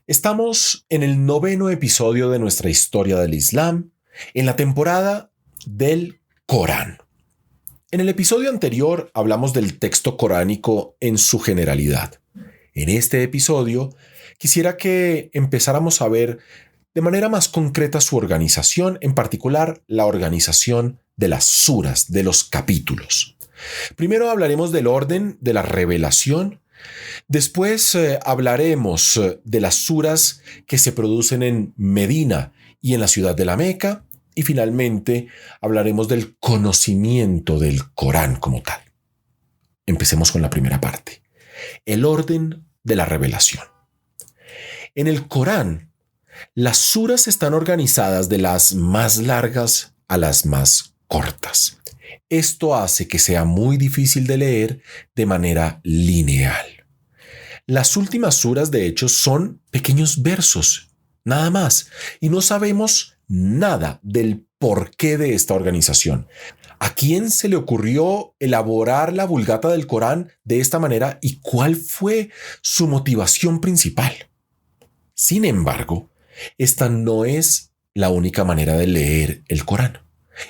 Estamos en el 9º episodio de nuestra historia del Islam, en la temporada del Corán. En el episodio anterior hablamos del texto coránico en su generalidad. En este episodio quisiera que empezáramos a ver de manera más concreta su organización, en particular la organización de las suras, de los capítulos. Primero hablaremos del orden de la revelación. Después hablaremos de las suras que se producen en Medina y en la ciudad de la Meca. Y finalmente hablaremos del conocimiento del Corán como tal. Empecemos con la primera parte. El orden de la revelación. En el Corán, las suras están organizadas de las más largas a las más cortas. Esto hace que sea muy difícil de leer de manera lineal. Las últimas suras, de hecho, son pequeños versos, nada más, y no sabemos nada del porqué de esta organización. ¿A quién se le ocurrió elaborar la Vulgata del Corán de esta manera y cuál fue su motivación principal? Sin embargo, esta no es la única manera de leer el Corán.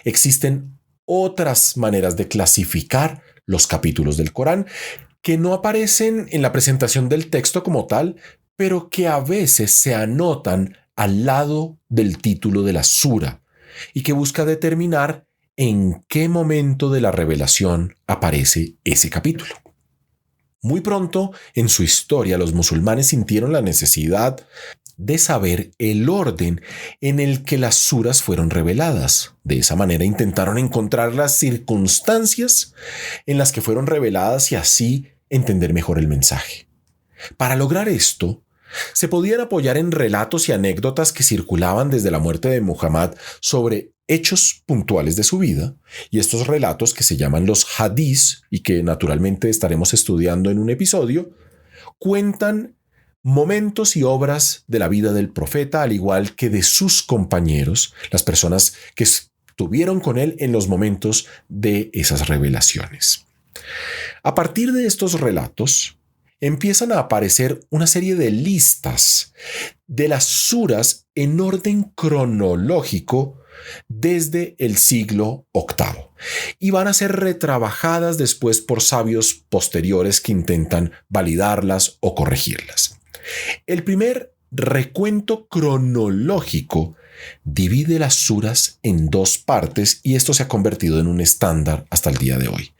Existen otras maneras de clasificar los capítulos del Corán que no aparecen en la presentación del texto como tal, pero que a veces se anotan al lado del título de la sura y que busca determinar en qué momento de la revelación aparece ese capítulo. Muy pronto en su historia, los musulmanes sintieron la necesidad de saber el orden en el que las suras fueron reveladas. De esa manera intentaron encontrar las circunstancias en las que fueron reveladas y así entender mejor el mensaje. Para lograr esto, se podían apoyar en relatos y anécdotas que circulaban desde la muerte de Muhammad sobre hechos puntuales de su vida, y estos relatos, que se llaman los hadís y que naturalmente estaremos estudiando en un episodio, cuentan momentos y obras de la vida del profeta, al igual que de sus compañeros, las personas que estuvieron con él en los momentos de esas revelaciones. A partir de estos relatos, empiezan a aparecer una serie de listas de las suras en orden cronológico desde el siglo VIII y van a ser retrabajadas después por sabios posteriores que intentan validarlas o corregirlas. El primer recuento cronológico divide las suras en dos partes y esto se ha convertido en un estándar hasta el día de hoy.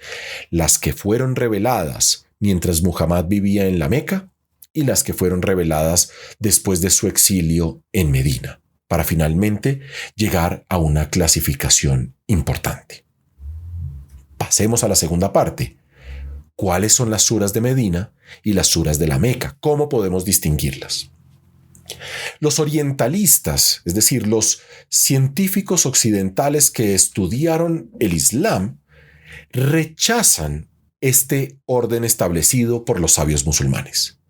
Las que fueron reveladas mientras Muhammad vivía en la Meca y las que fueron reveladas después de su exilio en Medina, para finalmente llegar a una clasificación importante. Pasemos a la segunda parte. ¿Cuáles son las suras de Medina y las suras de la Meca? ¿Cómo podemos distinguirlas? Los orientalistas, es decir, los científicos occidentales que estudiaron el Islam, rechazan este orden establecido por los sabios musulmanes,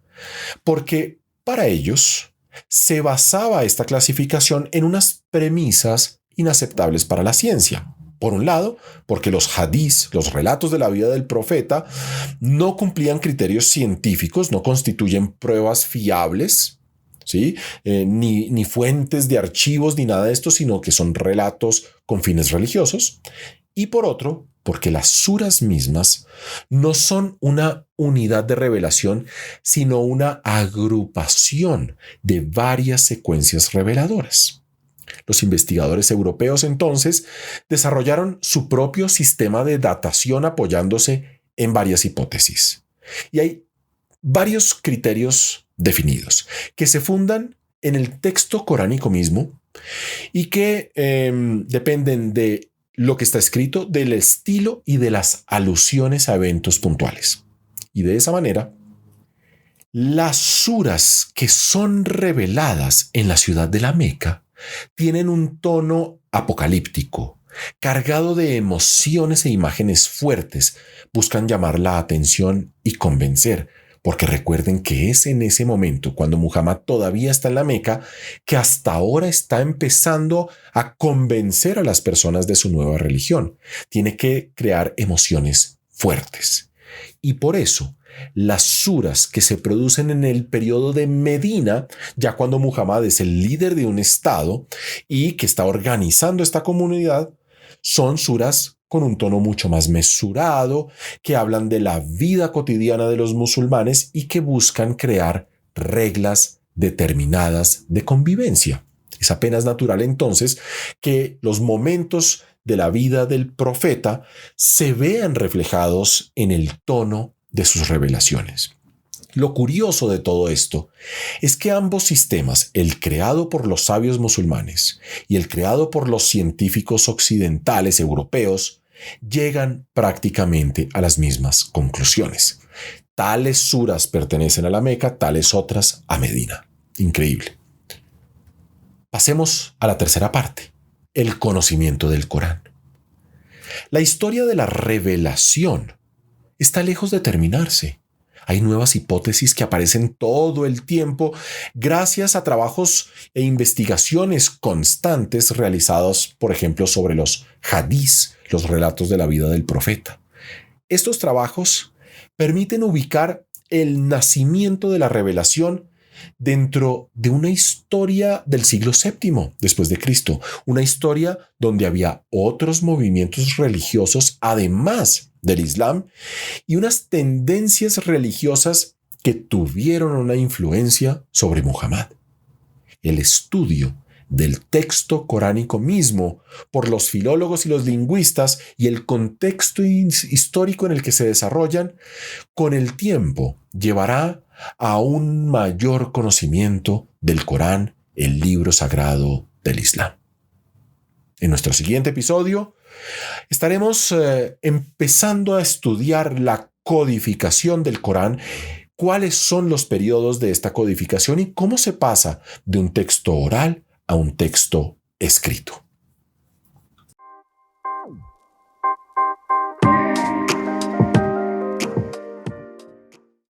porque para ellos se basaba esta clasificación en unas premisas inaceptables para la ciencia. Por un lado, porque los hadís, los relatos de la vida del profeta, no cumplían criterios científicos, no constituyen pruebas fiables, ¿sí? Ni fuentes de archivos ni nada de esto, sino que son relatos con fines religiosos. Y por otro, porque las suras mismas no son una unidad de revelación, sino una agrupación de varias secuencias reveladoras. Los investigadores europeos entonces desarrollaron su propio sistema de datación apoyándose en varias hipótesis. Y hay varios criterios definidos que se fundan en el texto coránico mismo y que dependen de lo que está escrito, del estilo y de las alusiones a eventos puntuales. Y de esa manera, las suras que son reveladas en la ciudad de la Meca tienen un tono apocalíptico, cargado de emociones e imágenes fuertes, buscan llamar la atención y convencer, porque recuerden que es en ese momento, cuando Muhammad todavía está en la Meca, que hasta ahora está empezando a convencer a las personas de su nueva religión. Tiene que crear emociones fuertes. Y por eso, las suras que se producen en el periodo de Medina, ya cuando Muhammad es el líder de un estado y que está organizando esta comunidad, son suras con un tono mucho más mesurado, que hablan de la vida cotidiana de los musulmanes y que buscan crear reglas determinadas de convivencia. Es apenas natural entonces que los momentos de la vida del profeta se vean reflejados en el tono de sus revelaciones. Lo curioso de todo esto es que ambos sistemas, el creado por los sabios musulmanes y el creado por los científicos occidentales europeos, llegan prácticamente a las mismas conclusiones. Tales suras pertenecen a la Meca, tales otras a Medina. Increíble. Pasemos a la tercera parte, el conocimiento del Corán. La historia de la revelación está lejos de terminarse. Hay nuevas hipótesis que aparecen todo el tiempo gracias a trabajos e investigaciones constantes realizados, por ejemplo, sobre los hadís, los relatos de la vida del profeta. Estos trabajos permiten ubicar el nacimiento de la revelación dentro de una historia del siglo VII después de Cristo, una historia donde había otros movimientos religiosos además del Islam y unas tendencias religiosas que tuvieron una influencia sobre Muhammad. El estudio del texto coránico mismo por los filólogos y los lingüistas y el contexto histórico en el que se desarrollan, con el tiempo llevará a un mayor conocimiento del Corán, el libro sagrado del Islam. En nuestro siguiente episodio estaremos empezando a estudiar la codificación del Corán, cuáles son los periodos de esta codificación y cómo se pasa de un texto oral a un texto escrito.